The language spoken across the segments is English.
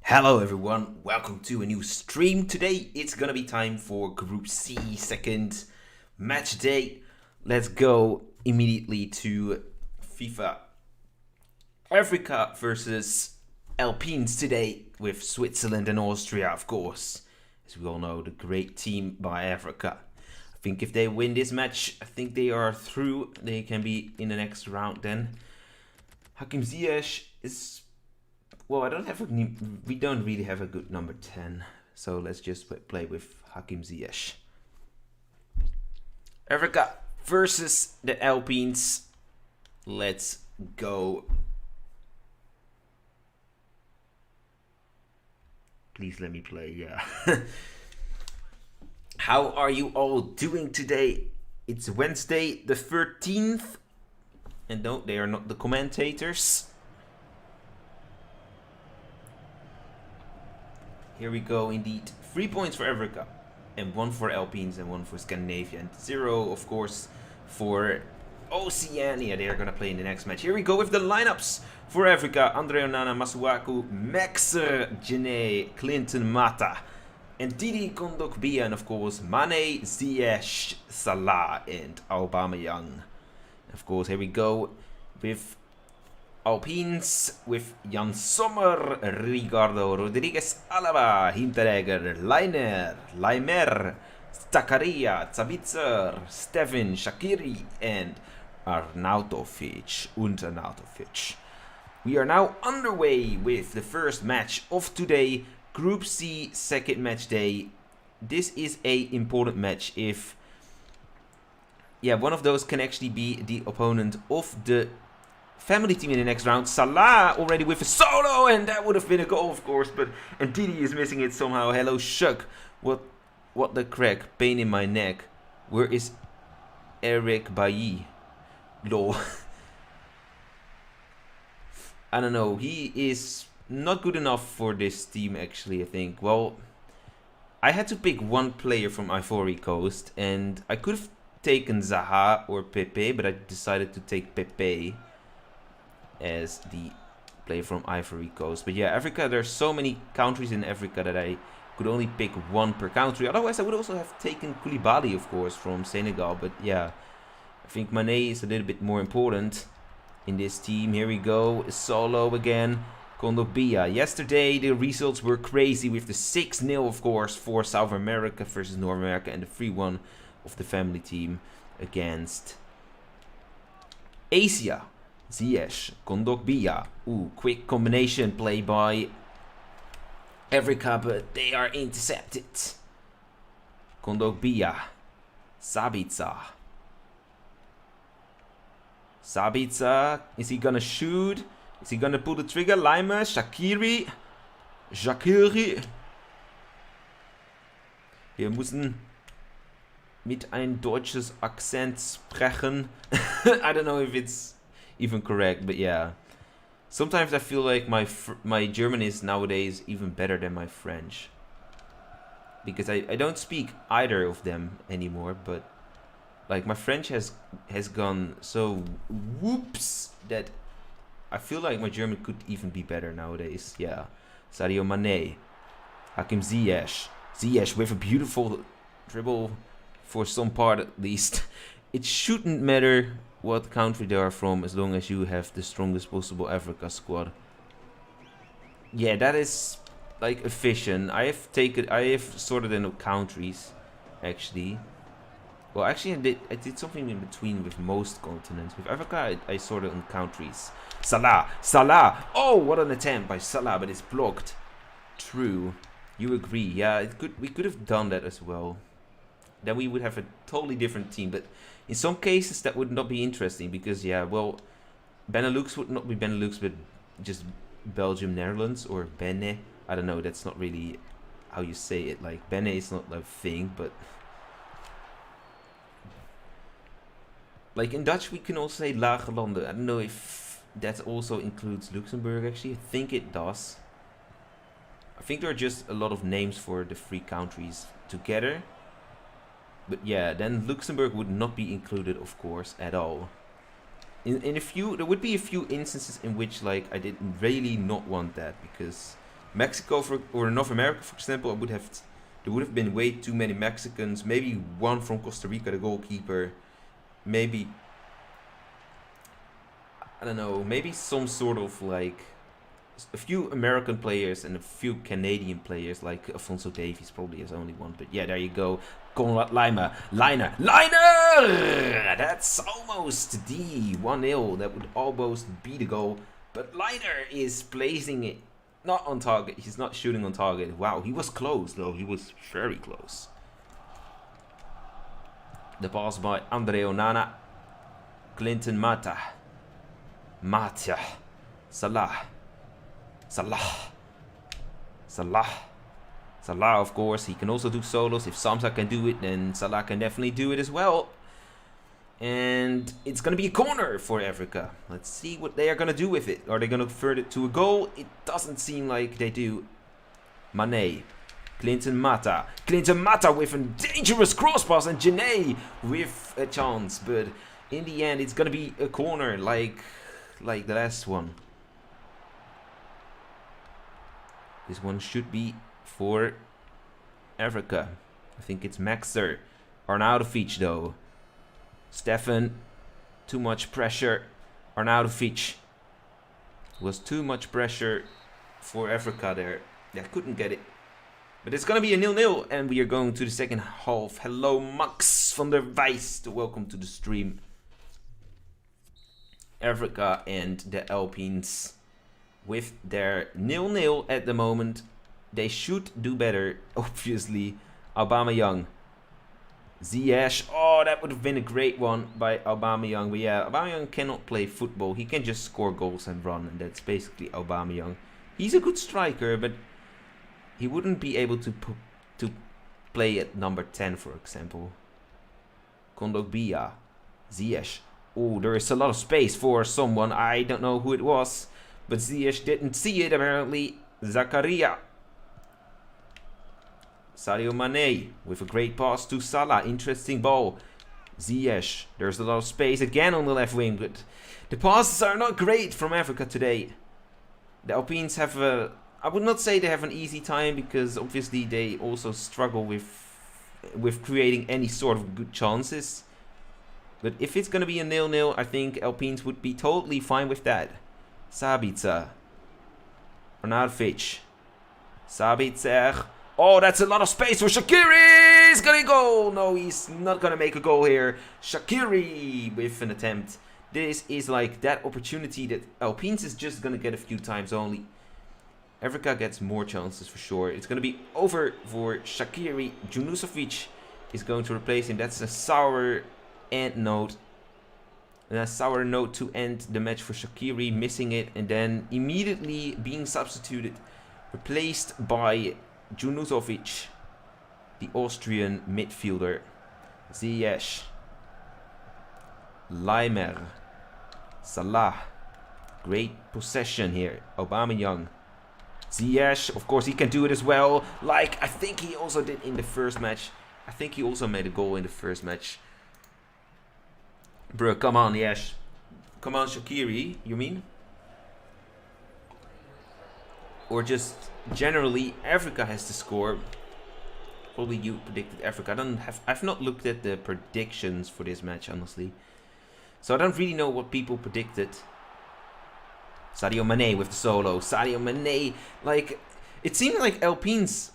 Hello everyone, welcome to a new stream. Today it's gonna be time for Group C, second match day. Let's go immediately to FIFA Africa versus Alpines today with Switzerland and Austria, of course. As we all know, the great team by Africa. I think if they win this match, I think they are through. They can be in the next round then. Hakim Ziyech is... Well, we don't really have a good number 10, so let's just play with Hakim Ziyech. Africa versus the Alpines. Let's go. Please let me play, yeah. How are you all doing today? It's Wednesday the 13th. And no, they are not the commentators. Here we go, indeed. 3 points for Africa, and 1 for Alpines, and 1 for Scandinavia, and 0, of course, for Oceania. They are going to play in the next match. Here we go with the lineups for Africa. Andre Onana, Masuaku, Max Genet, Clinton Mata, and Didi Kondogbia, and of course, Mane, Ziyech, Salah, and Aubameyang. Of course, here we go with Alpines with Jan Sommer, Ricardo Rodriguez, Alaba, Hinteregger, Leimer, Zakaria, Sabitzer, Stefan, Shaqiri, and Arnautovic. We are now underway with the first match of today, Group C, second match day. This is a important match if one of those can actually be the opponent of the family team in the next round. Salah already with a solo, and that would have been a goal, of course, but Ndidi is missing it somehow. Hello, Shuck. What the crack? Pain in my neck. Where is Eric Bailly? Lol. I don't know. He is not good enough for this team, actually, I think. Well, I had to pick one player from Ivory Coast, and I could have taken Zaha or Pepe, but I decided to take Pepe as the player from Ivory Coast. But yeah, Africa, there's so many countries in Africa that I could only pick one per country. Otherwise, I would also have taken Koulibaly, of course, from Senegal. But yeah, I think Mane is a little bit more important in this team. Here we go, solo again. Kondogbia. Yesterday, the results were crazy with the 6-0, of course, for South America versus North America, and the 3-1 of the family team against Asia. Ziyech, Kondogbia. Ooh, quick combination play by Africa, but they are intercepted. Kondogbia. Sabitzer. Is he gonna shoot? Is he gonna pull the trigger? Leimer, Shaqiri. Wir müssen mit ein deutsches Akzent sprechen. I don't know if it's even correct, but yeah. Sometimes I feel like my German is nowadays even better than my French. Because I don't speak either of them anymore, but like my French has gone so whoops that I feel like my German could even be better nowadays. Yeah. Sadio Mane. Hakim Ziyech. Ziyech with a beautiful dribble for some part at least. It shouldn't matter what country they are from as long as you have the strongest possible Africa squad. Yeah, that is like efficient. I have sorted in countries actually. Well, actually I did something in between with most continents. With Africa I sorted in countries. Salah. Oh, what an attempt by Salah, but it's blocked. True. You agree. Yeah, we could have done that as well. Then we would have a totally different team, but in some cases that would not be interesting because Benelux would not be Benelux but just Belgium, Netherlands, or Bene. I don't know, that's not really how you say it. Like Bene is not a thing, but like in Dutch we can also say Lage Landen. I don't know if that also includes Luxembourg actually. I think it does. I think there are just a lot of names for the 3 countries together. But yeah, then Luxembourg would not be included, of course, at all. There would be a few instances in which like I did really not want that because Mexico or North America, for example, there would have been way too many Mexicans. Maybe one from Costa Rica, the goalkeeper. Maybe, I don't know, maybe some sort of like a few American players and a few Canadian players, like Alfonso Davies probably is only one. But yeah, there you go. Konrad Liner! That's almost the 1-0. That would almost be the goal. But Liner is placing it not on target. He's not shooting on target. Wow, he was close though. He was very close. The pass by Andre Onana. Clinton Mata. Salah, of course. He can also do solos. If Samsa can do it, then Salah can definitely do it as well. And it's going to be a corner for Africa. Let's see what they are going to do with it. Are they going to convert it to a goal? It doesn't seem like they do. Mane. Clinton Mata with a dangerous cross pass, and Janae with a chance. But in the end, it's going to be a corner like the last one. This one should be for Africa. I think it's Maxer. Arnautovic though. Stefan. Too much pressure. Arnautovic. Was too much pressure for Africa there. They couldn't get it. But it's going to be a 0-0. And we are going to the second half. Hello Max van der Wijst. Welcome to the stream. Africa and the Alpines with their 0-0 at the moment. They should do better, obviously. Aubameyang. Ziyech. Oh, that would have been a great one by Aubameyang. But yeah, Aubameyang cannot play football. He can just score goals and run. And that's basically Aubameyang. He's a good striker, but he wouldn't be able to play at number 10, for example. Kondogbia. Ziyech. Oh, there is a lot of space for someone. I don't know who it was. But Ziyech didn't see it, apparently. Zakaria. Sadio Mane with a great pass to Salah. Interesting ball. Ziyech. There's a lot of space again on the left wing. But the passes are not great from Africa today. The Alpines have a... I would not say they have an easy time, because obviously they also struggle with creating any sort of good chances. But if it's going to be a 0-0, I think Alpines would be totally fine with that. Sabitzer. Arnautovic. Sabitzer. Oh, that's a lot of space for Shaqiri. He's going to go. No, he's not going to make a goal here. Shaqiri with an attempt. This is like that opportunity that Alpines is just going to get a few times only. Africa gets more chances for sure. It's going to be over for Shaqiri. Junusovic is going to replace him. That's a sour note. And a sour note to end the match for Shaqiri, missing it and then immediately being substituted, replaced by Junusovic, the Austrian midfielder. Ziyech, Leimer, Salah. Great possession here. Aubameyang. Ziyech, of course he can do it as well, like I think he also did in the first match. I think he also made a goal in the first match. Bro, come on, yes. Come on, Shaqiri, you mean? Or just generally, Africa has to score. Probably you predicted Africa. I've not looked at the predictions for this match, honestly. So I don't really know what people predicted. Sadio Mane with the solo. Sadio Mane, like, it seemed like Alpines,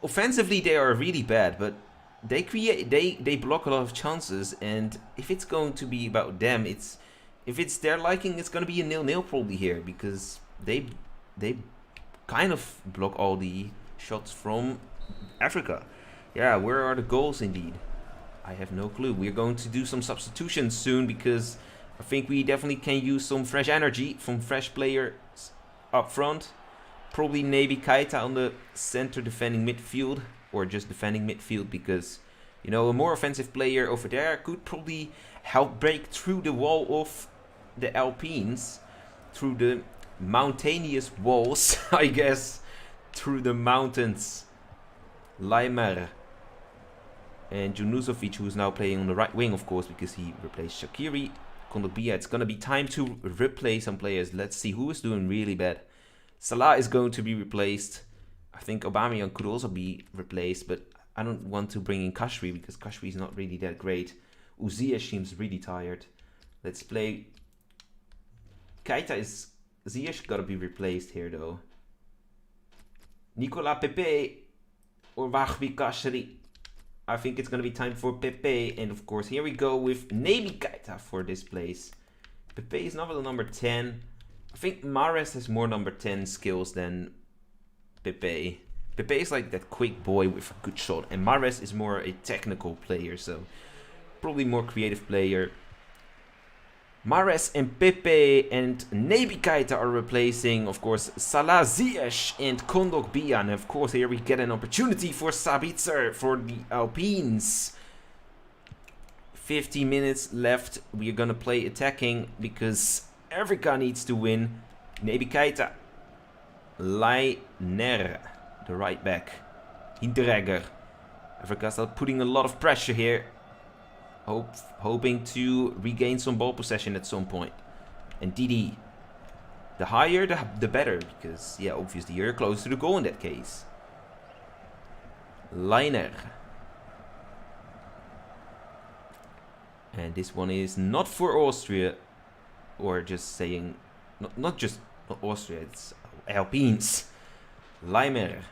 offensively they are really bad, but they block a lot of chances, and if it's going to be about them, if it's their liking, it's going to be a 0-0 probably here, because they kind of block all the shots from Africa. Yeah, where are the goals indeed? I have no clue. We're going to do some substitutions soon, because I think we definitely can use some fresh energy from fresh players up front. Probably Naby Keita on the center defending midfield, or just defending midfield, because, you know, a more offensive player over there could probably help break through the wall of the Alpines, through the mountainous walls, I guess, through the mountains. Leimer and Junusovic, who is now playing on the right wing, of course, because he replaced Shaqiri. Kondogbia, it's gonna be time to replay some players. Let's see who is doing really bad. Salah is going to be replaced. I think Aubameyang could also be replaced, but I don't want to bring in Kashri because Kashri is not really that great. Ziyech seems really tired. Let's play. Ziyech gotta be replaced here though. Nicolas Pepe or Wahbi Kashri. I think it's gonna be time for Pepe, and of course here we go with Naby Keita for this place. Pepe is not the number 10. I think Mahrez has more number 10 skills than Pepe. Pepe is like that quick boy with a good shot, and Mahrez is more a technical player, so probably more creative player. Mahrez and Pepe and Naby Keita are replacing, of course, Salah, Ziyech and Kondogbia. And of course here we get an opportunity for Sabitzer for the Alpines. 50 minutes left. We are gonna play attacking because Africa needs to win. Naby Keita. Leiner, the right back. Hinteregger. Africa start putting a lot of pressure here. Hoping to regain some ball possession at some point. And Didi. The higher, the better. Because, yeah, obviously you're close to the goal in that case. Leiner. And this one is not for Austria. Or just saying... Not Austria, it's Alpines. Leimer.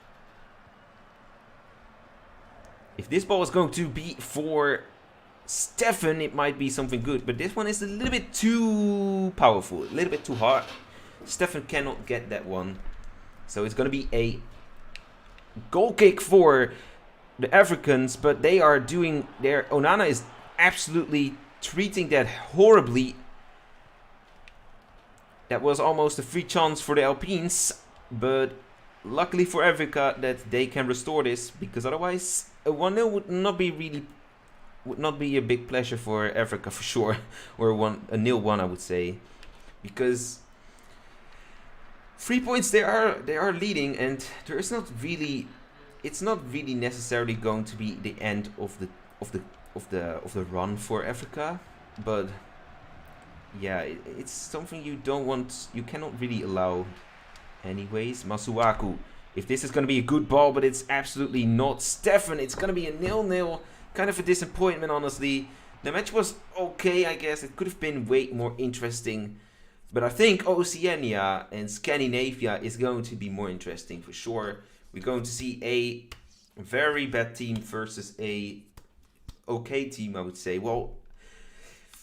If this ball is going to be for Stefan, it might be something good. But this one is a little bit too powerful. A little bit too hard. Stefan cannot get that one. So it's going to be a goal kick for the Africans. But they are doing their... Onana is absolutely treating that horribly. That was almost a free chance for the Alpines. But luckily for Africa that they can restore this. Because otherwise a 1-0 would not be a big pleasure for Africa for sure. Or a 0-1 I would say. Because 3 points they are leading, and there is not really, it's not really necessarily going to be the end of the run for Africa, but yeah, it's something you don't want, you cannot really allow anyways. Masuaku, if this is going to be a good ball, but it's absolutely not. Stefan, it's going to be a 0-0. Kind of a disappointment, honestly. The match was okay, I guess. It could have been way more interesting. But I think Oceania and Scandinavia is going to be more interesting for sure. We're going to see a very bad team versus a okay team, I would say. Well,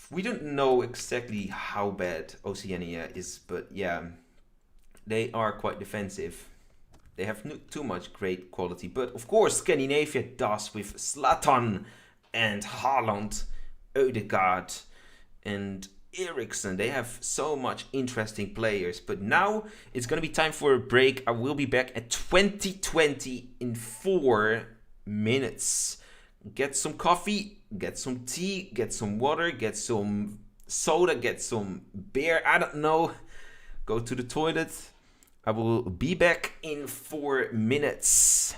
we don't know exactly how bad Oceania is, but yeah, they are quite defensive. They have not too much great quality. But of course, Scandinavia does with Zlatan and Haaland, Ødegaard and Eriksen. They have so much interesting players. But now it's going to be time for a break. I will be back at 2020 in 4 minutes. Get some coffee, get some tea, get some water, get some soda, get some beer. I don't know. Go to the toilet. I will be back in 4 minutes.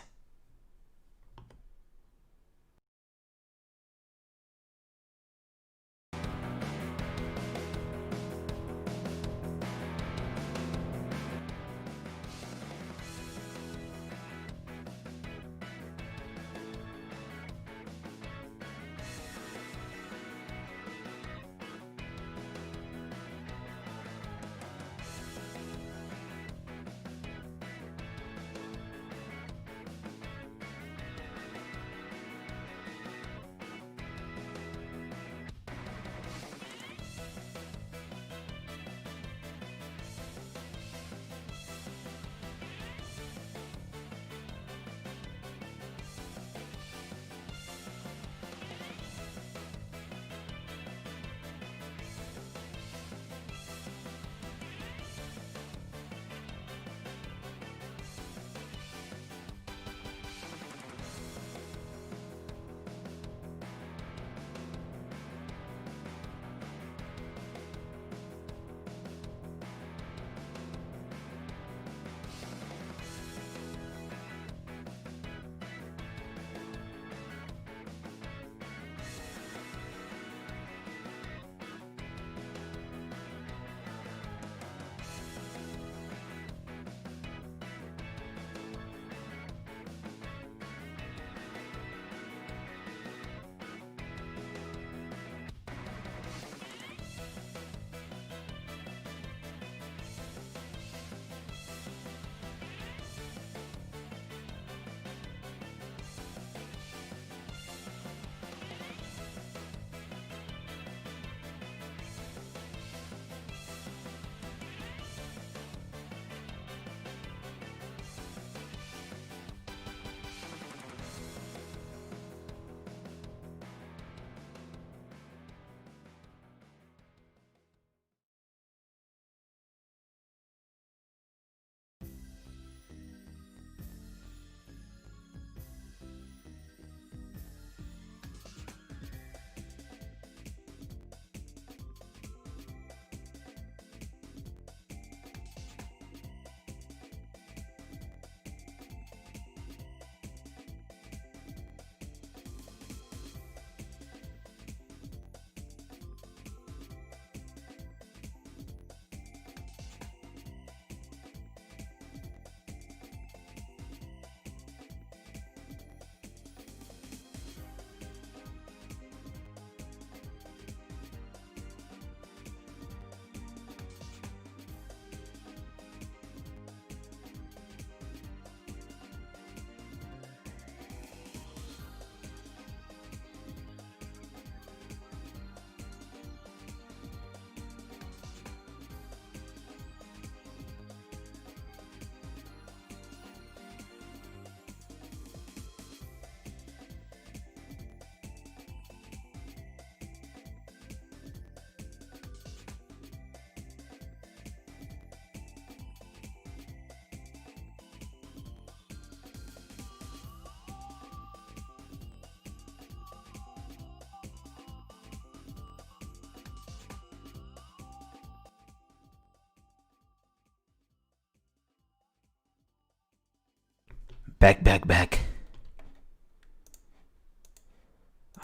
Back.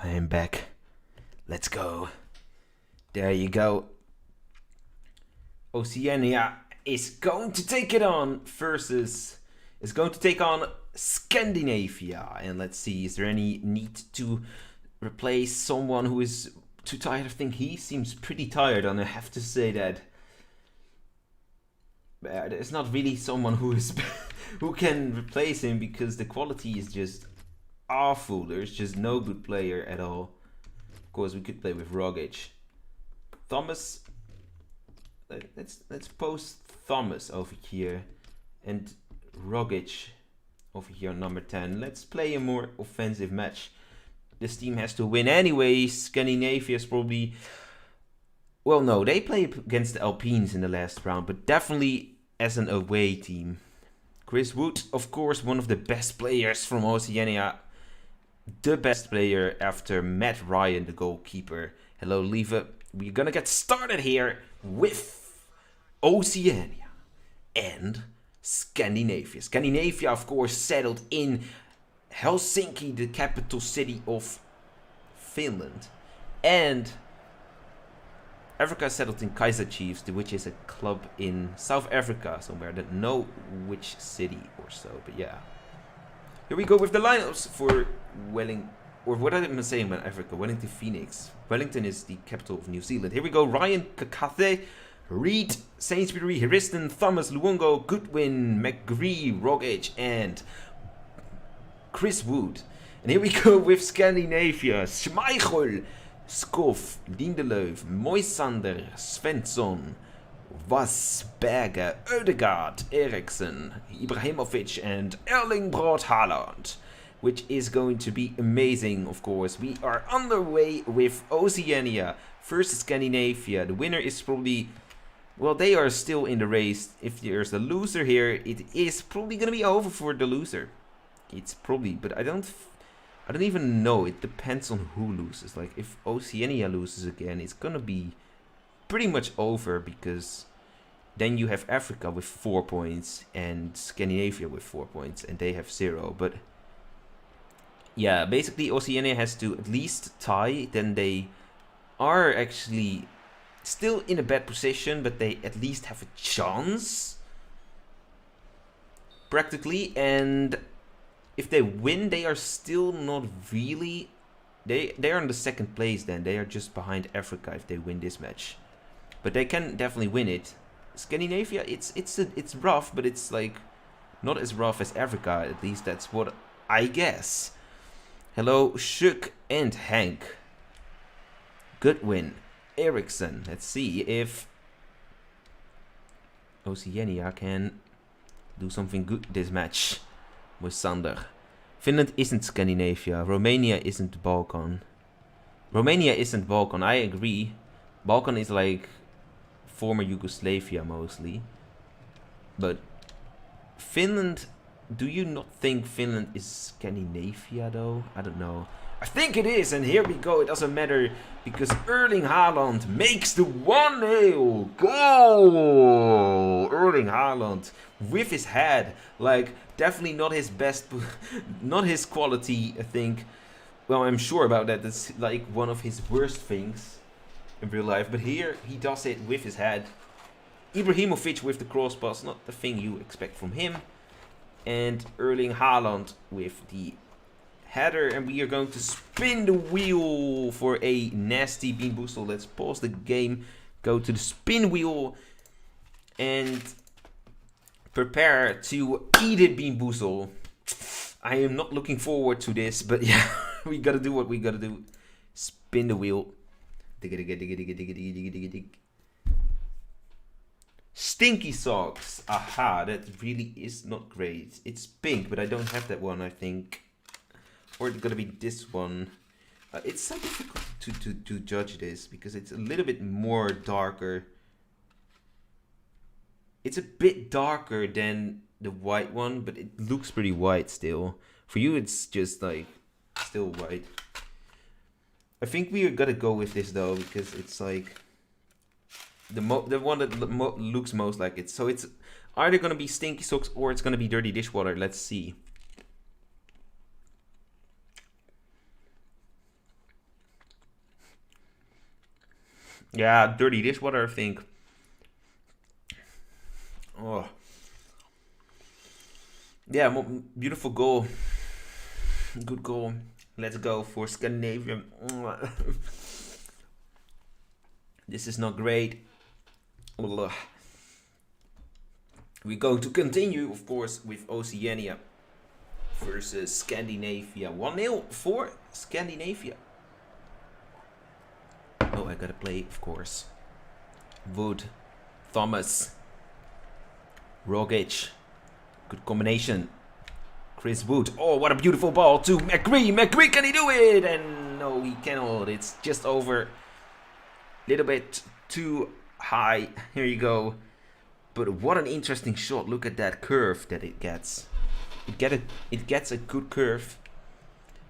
I am back. Let's go. There you go. Oceania is going to take it on is going to take on Scandinavia. And let's see, is there any need to replace someone who is too tired? I think he seems pretty tired, and I have to say that there's not really someone who can replace him, because the quality is just awful. There's just no good player at all. Of course, we could play with Rogic. Thomas, let's post Thomas over here and Rogic over here on number 10. Let's play a more offensive match. This team has to win anyway. Scandinavia is probably... Well, no, they play against the Alpines in the last round, but definitely as an away team. Chris Wood, of course, one of the best players from Oceania. The best player after Matt Ryan, the goalkeeper. Hello, Lieve. We're gonna get started here with Oceania and Scandinavia. Scandinavia, of course, settled in Helsinki, the capital city of Finland. And Africa settled in Kaizer Chiefs, which is a club in South Africa somewhere. I don't know which city or so, but yeah. Here we go with the lineups for Wellington, or what am I saying about Africa? Wellington Phoenix. Wellington is the capital of New Zealand. Here we go. Ryan Kakathe, Reed, Sainsbury, Harrison, Thomas, Luongo, Goodwin, McGree, Rogic, and Chris Wood. And here we go with Scandinavia. Schmeichel, Skoff, Lindelöf, Moisander, Svensson, Wasberger, Ødegaard, Eriksen, Ibrahimovic, and Erling Braut Haaland, which is going to be amazing, of course. We are underway with Oceania versus Scandinavia. The winner is probably... Well, they are still in the race. If there's a loser here, it is probably going to be over for the loser. It's probably... But I don't even know. It depends on who loses. Like, if Oceania loses again, it's going to be pretty much over, because then you have Africa with 4 points and Scandinavia with 4 points, and they have 0. But yeah, basically Oceania has to at least tie. Then they are actually still in a bad position, but they at least have a chance, practically. And if they win, they are still not really... They are in the second place then. They are just behind Africa if they win this match. But they can definitely win it. Scandinavia, it's rough, but it's like not as rough as Africa. At least that's what I guess. Hello, Shuk and Hank. Goodwin, Eriksen. Let's see if Oceania can do something good this match with Sander. Finland isn't Scandinavia. Romania isn't Balkan. Romania isn't Balkan, I agree. Balkan is like former Yugoslavia mostly. But Finland, do you not think Finland is Scandinavia though? I don't know. I think it is, and here we go. It doesn't matter, because Erling Haaland makes the 1-0 goal. Erling Haaland with his head, like definitely not his best, not his quality, I think. Well, I'm sure about that. That's like one of his worst things in real life. But here he does it with his head. Ibrahimovic with the cross pass, not the thing you expect from him. And Erling Haaland with the header, and we are going to spin the wheel for a nasty bean boozle. Let's pause the game, go to the spin wheel, and prepare to eat it, bean boozle. I am not looking forward to this, but yeah, we gotta do what we gotta do. Spin the wheel. Stinky socks. Aha, that really is not great. It's pink, but I don't have that one, I think. Or it's gonna be this one. It's so difficult to judge this, because it's a little bit more darker. It's a bit darker than the white one, but it looks pretty white still. For you, it's just like still white. I think we are gonna go with this though, because it's like the one that looks most like it. So it's either gonna be stinky socks or it's gonna be dirty dishwater. Let's see. Yeah, dirty dishwater, I think. Oh. Yeah, beautiful goal. Good goal. Let's go for Scandinavia. This is not great. We're going to continue, of course, with Oceania versus Scandinavia. 1-0 for Scandinavia. Oh, I gotta play, of course. Wood, Thomas, Rogic. Good combination. Chris Wood. Oh, what a beautiful ball to McGree. McGree, can he do it? And no, he cannot. It's just over. Little bit too high. Here you go. But what an interesting shot. Look at that curve that it gets. It gets a good curve.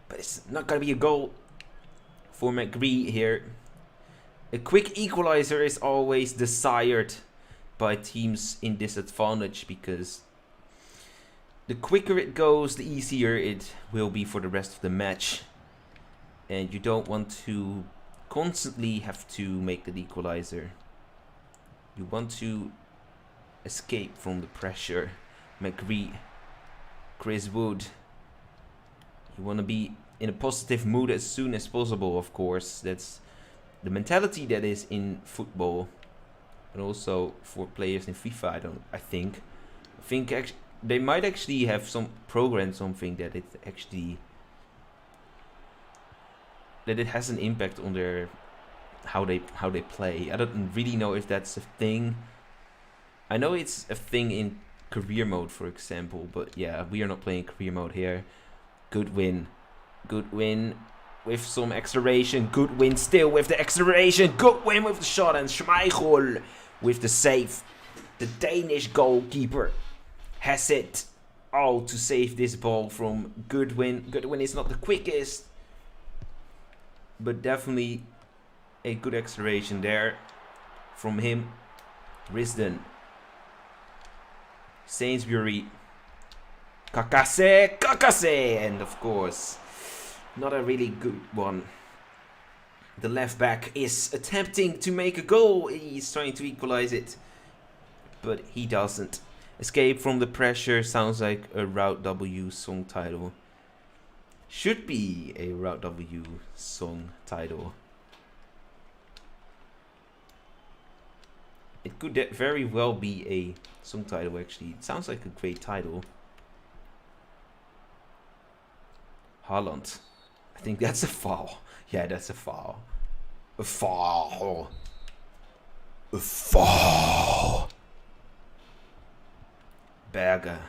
But it's not going to be a goal for McGree here. A quick equalizer is always desired by teams in disadvantage, because the quicker it goes, the easier it will be for the rest of the match. And you don't want to constantly have to make the equalizer. You want to escape from the pressure. McGree, Chris Wood. You want to be in a positive mood as soon as possible, of course. That's the mentality that is in football, and also for players in FIFA. I think actually they might actually have some program, something that it has an impact on their how they play. I don't really know if that's a thing. I know it's a thing in career mode, for example, but yeah, we are not playing career mode here. Good win with some acceleration. Good win still with the acceleration. Good win with the shot, and Schmeichel with the save. The Danish goalkeeper has it all to save this ball from Goodwin. Goodwin is not the quickest, but definitely a good acceleration there from him. Risden, Sainsbury, Kakase, and of course, not a really good one. The left back is attempting to make a goal. He's trying to equalize it, but he doesn't. Escape from the pressure sounds like a Route W song title. Should be a Route W song title. It could very well be a song title, actually. It sounds like a great title. Haaland. I think that's a foul. Yeah, that's a foul. A foul. A foul. Berger.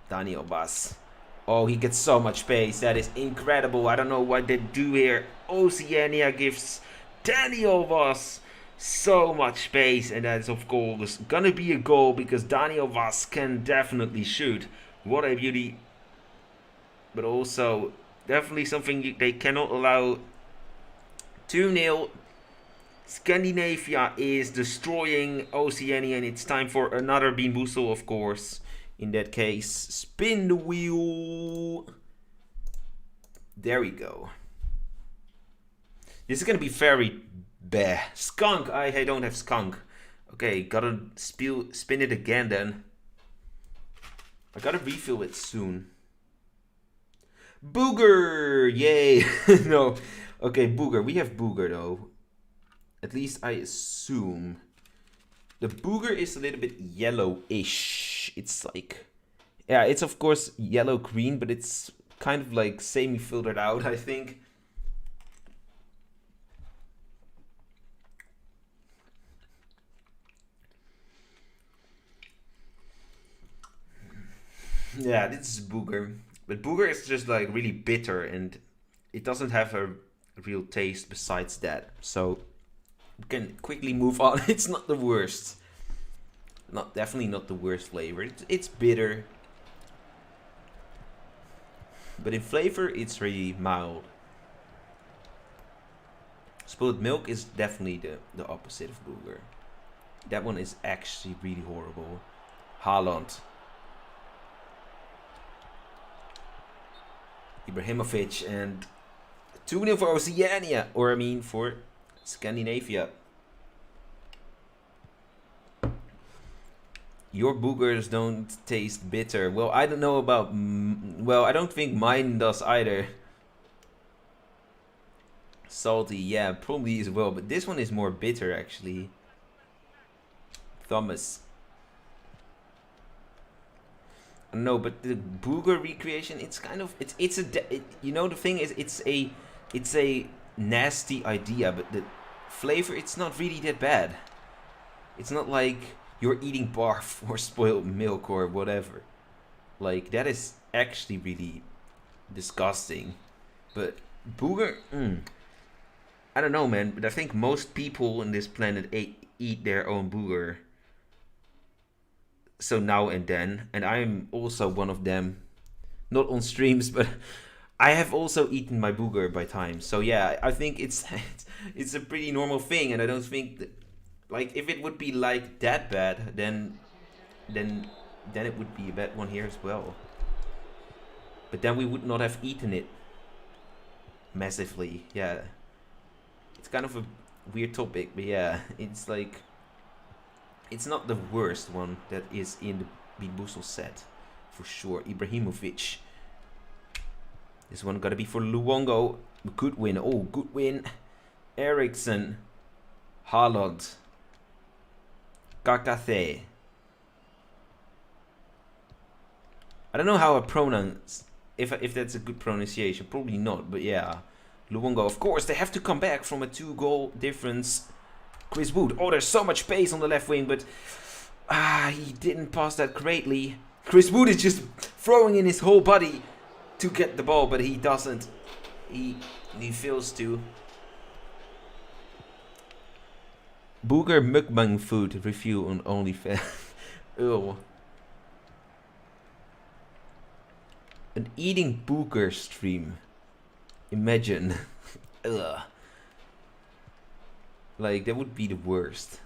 Daniel Bas. Oh, he gets so much space. That is incredible. I don't know what they do here. Oceania gives Daniel Bas so much space, and that is of course gonna be a goal, because Daniel Bas can definitely shoot. What a beauty. But also definitely something they cannot allow. 2-0. Scandinavia is destroying Oceania, and it's time for another Bean Boozle, of course. In that case, spin the wheel. There we go. This is gonna be very bad. Skunk. I don't have skunk. Okay, gotta spin it again then. I gotta refill it soon. Booger! Yay! No. Okay, Booger. We have Booger though. At least I assume. The Booger is a little bit yellowish. It's like, yeah, it's of course yellow-green, but it's kind of like semi-filtered out, I think. Yeah, this is Booger. But Booger is just like really bitter, and it doesn't have a real taste besides that. So we can quickly move on. It's not the worst. Definitely not the worst flavor. It's bitter. But in flavor, it's really mild. Spoiled milk is definitely the opposite of Booger. That one is actually really horrible. Haaland. Ibrahimovic, and 2-0 for Oceania. Or I mean for Scandinavia. Your boogers don't taste bitter. Well, I don't know about... well, I don't think mine does either. Salty, yeah, probably as well. But this one is more bitter, actually. Thomas. No, but the booger recreation, it's kind of... you know, the thing is, it's a nasty idea, but the flavor, it's not really that bad. It's not like you're eating barf or spoiled milk or whatever. Like, that is actually really disgusting. But booger, I don't know, man. But I think most people on this planet eat their own booger. So now and then. And I'm also one of them. Not on streams, but I have also eaten my booger by times. So yeah, I think it's a pretty normal thing. And I don't think that, like, if it would be like that bad, then it would be a bad one here as well. But then we would not have eaten it massively. Yeah, it's kind of a weird topic, but yeah, it's like, it's not the worst one that is in the Beat Boozle set for sure. Ibrahimovic. This one gotta be for Luongo. Good win. Oh, good win. Eriksson. Haaland. Kakathe. I don't know how I pronounce, if that's a good pronunciation. Probably not, but yeah. Luongo, of course, they have to come back from a 2-goal difference. Chris Wood. Oh, there's so much space on the left wing, but he didn't pass that greatly. Chris Wood is just throwing in his whole body to get the ball, but he doesn't. He fails to. Booger mukbang food review on OnlyFans. Ew. An eating booger stream. Imagine. Ugh. Like, that would be the worst.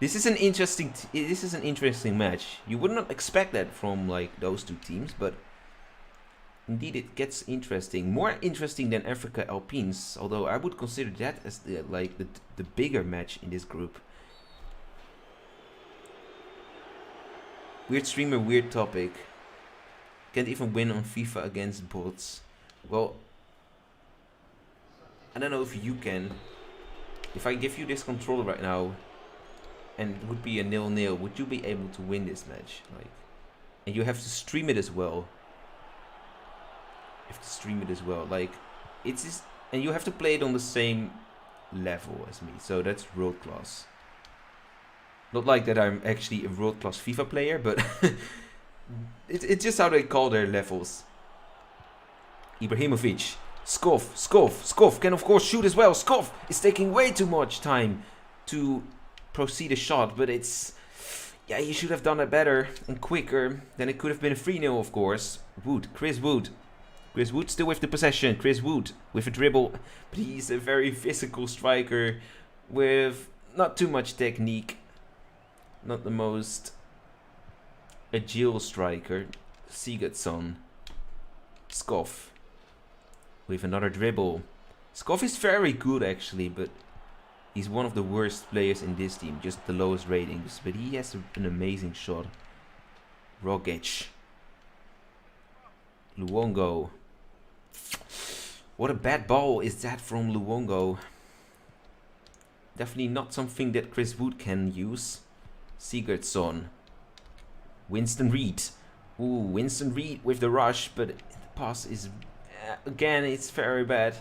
This is an interesting match. You would not expect that from like those two teams, but indeed it gets interesting. More interesting than Africa Alpines, although I would consider that as the bigger match in this group. Weird streamer, weird topic. Can't even win on FIFA against bots. Well, I don't know if you can. If I give you this controller right now, and it would be a 0-0, would you be able to win this match? Like, and you have to stream it as well. You have to stream it as well. Like, it's just, and you have to play it on the same level as me. So that's world class. Not like that I'm actually a world class FIFA player, but it's just how they call their levels. Ibrahimovic. Skov can of course shoot as well. Skov is taking way too much time to proceed a shot, but it's, yeah, he should have done it better and quicker. Then it could have been a 3-0, of course. Chris Wood still with the possession. Chris Wood with a dribble, but he's a very physical striker with not too much technique. Not the most agile striker. Sigurdsson. Skov with another dribble. Skov is very good actually, but he's one of the worst players in this team. Just the lowest ratings, but he has an amazing shot. Rogic. Luongo. What a bad ball is that from Luongo. Definitely not something that Chris Wood can use. Sigurdsson. Winston Reed. Ooh, Winston Reed with the rush, but the pass is, again, it's very bad.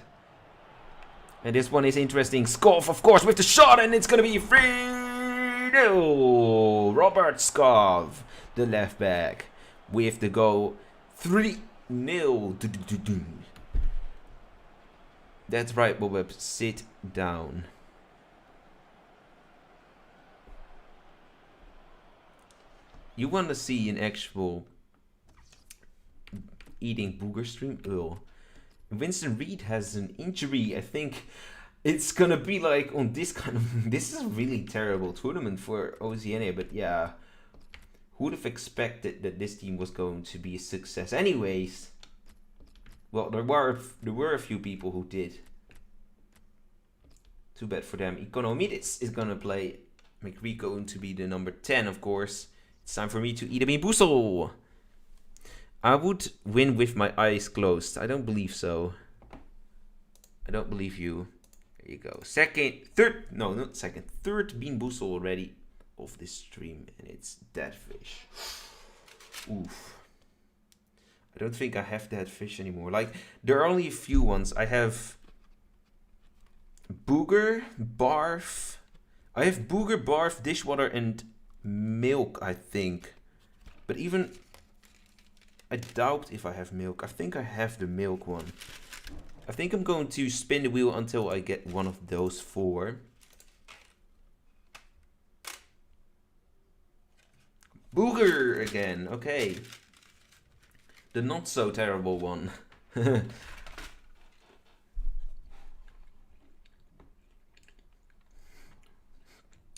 And this one is interesting. Skov, of course, with the shot, and it's going to be 3-0. Robert Skov, the left back, with the goal. 3-0. That's right, Bob. Sit down. You want to see an actual eating booger stream? Ugh. Winston Reed has an injury. I think it's gonna be like on this kind of... This is a really terrible tournament for Oceania, but yeah. Who would have expected that this team was going to be a success? Anyways. Well, there were a few people who did. Too bad for them. Economides is gonna play McRee going to be the number 10, of course. It's time for me to eat a bean boozle. I would win with my eyes closed. I don't believe so. I don't believe you. There you go. Third bean boozle already of this stream, and it's dead fish. Oof. I don't think I have dead fish anymore. Like, there are only a few ones. I have booger, barf. I have booger, barf, dishwater, and milk, I think. But even, I doubt if I have milk. I think I have the milk one. I think I'm going to spin the wheel until I get one of those 4. Booger again, okay. The not so terrible one.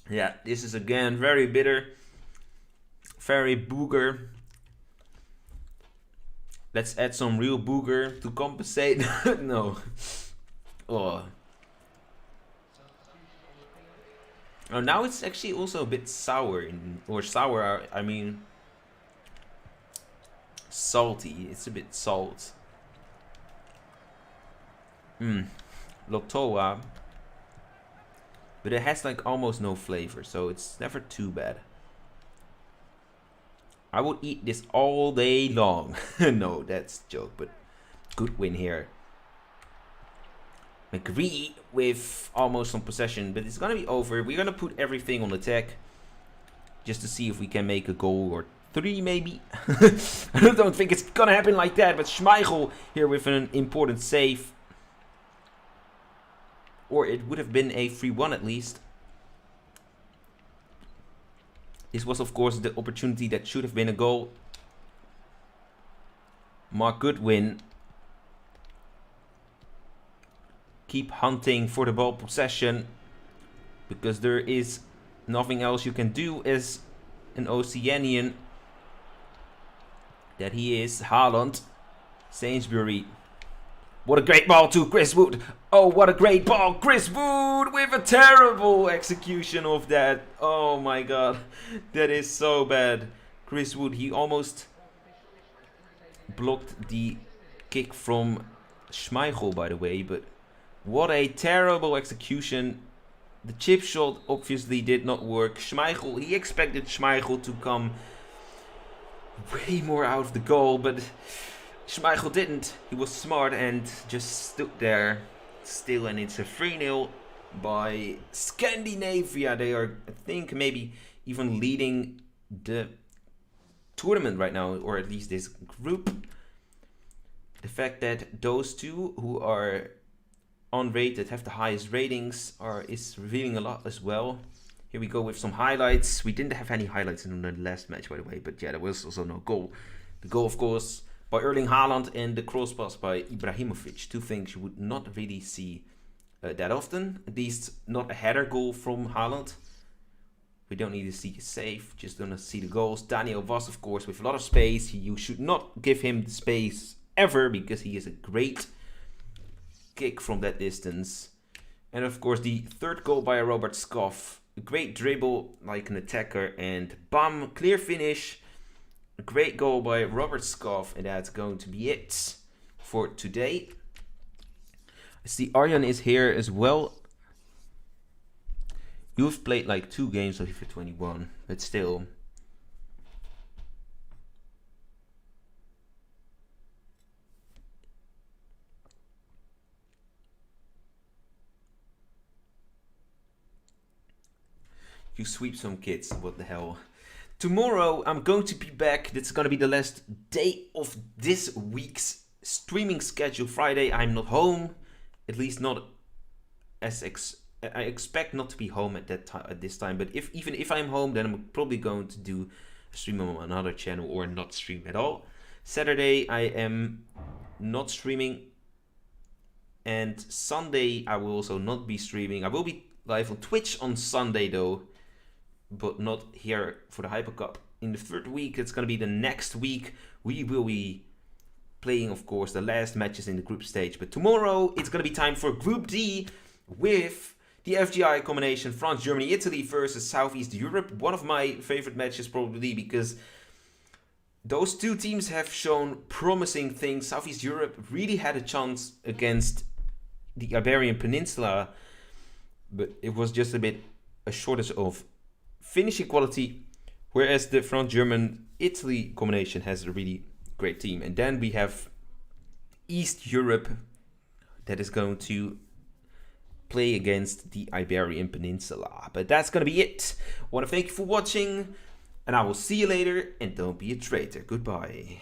Yeah, this is again very bitter. Very booger. Let's add some real booger to compensate. No. Oh. Oh, now it's actually also a bit sour. I mean, salty. It's a bit salt. Lotoa. But it has like almost no flavor, so it's never too bad. I would eat this all day long. No, that's a joke, but good win here. McRee with almost some possession, but it's gonna be over. We're gonna put everything on attack just to see if we can make a goal or 3 maybe. I don't think it's gonna happen like that, but Schmeichel here with an important save. Or it would have been a 3-1 at least. This was, of course, the opportunity that should have been a goal. Mark Goodwin. Keep hunting for the ball possession. Because there is nothing else you can do as an Oceanian. That he is. Haaland. Sainsbury. What a great ball to Chris Wood. Oh, what a great ball. Chris Wood with a terrible execution of that. Oh my god. That is so bad. Chris Wood, he almost blocked the kick from Schmeichel, by the way. But what a terrible execution. The chip shot obviously did not work. Schmeichel, he expected Schmeichel to come way more out of the goal. But Schmeichel didn't. He was smart and just stood there still, and it's a 3-0 by Scandinavia. They are, I think, maybe even leading the tournament right now, or at least this group. The fact that those two who are unrated, have the highest ratings, is revealing a lot as well. Here we go with some highlights. We didn't have any highlights in the last match, by the way, but yeah, there was also no goal. The goal, of course, by Erling Haaland, and the cross pass by Ibrahimovic. 2 things you would not really see that often. At least not a header goal from Haaland. We don't need to see a save, just gonna see the goals. Daniel Vaz, of course, with a lot of space. You should not give him the space ever, because he is a great kick from that distance. And of course the 3rd goal by Robert Skoff. A great dribble like an attacker, and bam, clear finish. A great goal by Robert Skoff, and that's going to be it for today. I see Arjan is here as well. You've played like 2 games of FIFA 21, but still. You sweep some kids, what the hell. Tomorrow I'm going to be back. That's going to be the last day of this week's streaming schedule. Friday I'm not home. At least not as I expect not to be home at this time. But even if I'm home, then I'm probably going to do a stream on another channel or not stream at all. Saturday I am not streaming. And Sunday I will also not be streaming. I will be live on Twitch on Sunday though, but not here for the Hypo Cup. In the 3rd week, it's going to be the next week, we will be playing, of course, the last matches in the group stage. But tomorrow, it's going to be time for Group D with The FGI combination, France, Germany, Italy versus Southeast Europe. One of my favorite matches probably because those two teams have shown promising things. Southeast Europe really had a chance against the Iberian Peninsula, but it was just a shortage of finishing quality, whereas the France-German-Italy combination has a really great team. And then we have East Europe that is going to play against the Iberian Peninsula. But that's going to be it. I want to thank you for watching, and I will see you later, and don't be a traitor. Goodbye.